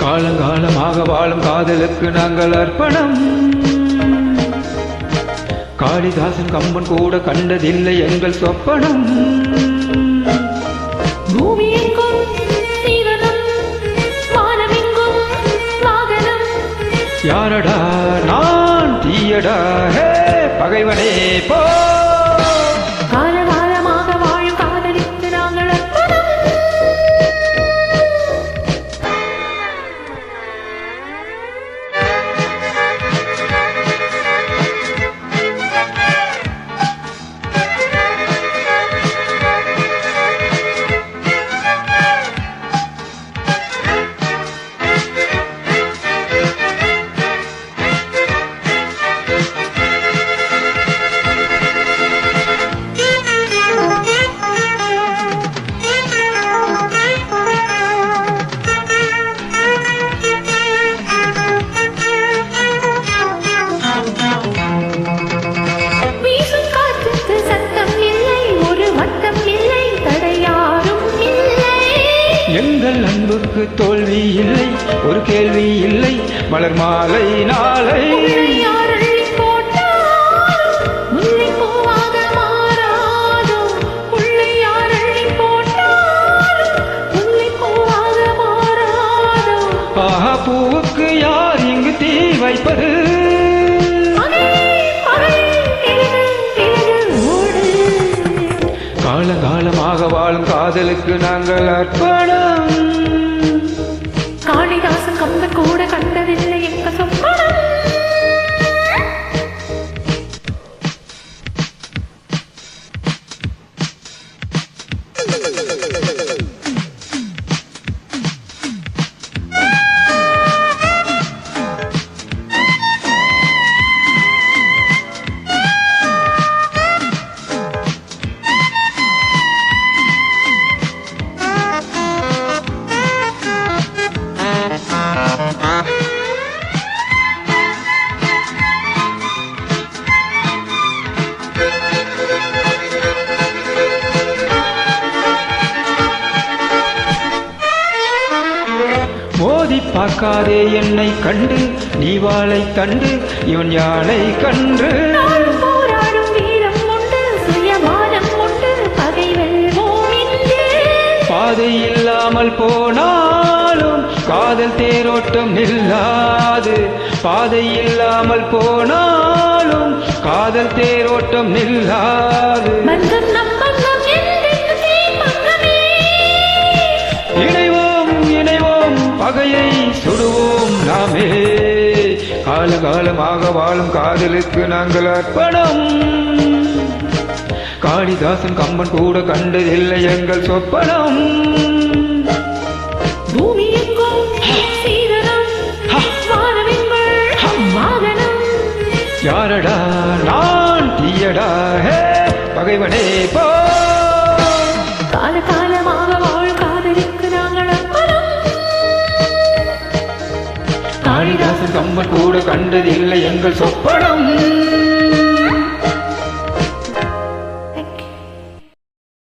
காலங்காலமாக வாழும் காதலுக்கு நாங்கள் அர்ப்பணம். காளிதாசன் கம்பன் கூட கண்டதில்லை எங்கள் சொப்பனம். யாரடா நான் தீயடா ஹே பகைவனே போ. எங்கள் அன்புக்கு தோல்வி இல்லை, ஒரு கேள்வி இல்லை, மலர் மாலை நாளை ஆஹா பூவுக்கு யார் இங்கு தீ வைப்பது? காலகாலமாக வாழும் காதலுக்கு நாங்கள் அர்ப்பணம். காளிதாசன் கம்பன் கூட கண்டதில்லை எங்க சொப்பனம். மோதி பார்க்காதே என்னை கண்டு, நீ வாளை தண்டு இவன் யானை கன்று. பாதை இல்லாமல் போனாலும் காதல் தேரோட்டம் நில்லாது. பாதை இல்லாமல் போனாலும் காதல் தேரோட்டம் நில்லாது. இணைவோம் இணைவோம் பகையை சுடுவோம் நாமே. காலகாலமாக வாழும் காதலுக்கு நாங்கள் அர்ப்பணம். காளிதாசன் கம்பன் கூட கண்டதில்லை எங்கள் சொப்பனம். யாரடா நான் தீயடா ஹே பகைவனே போ. காலகாலமாக வாழும் காதலுக்கு நாங்கள் அர்ப்பணம். காளிதாசன் கம்பன் கூட கண்டதில்லை எங்கள் சொப்பனம்.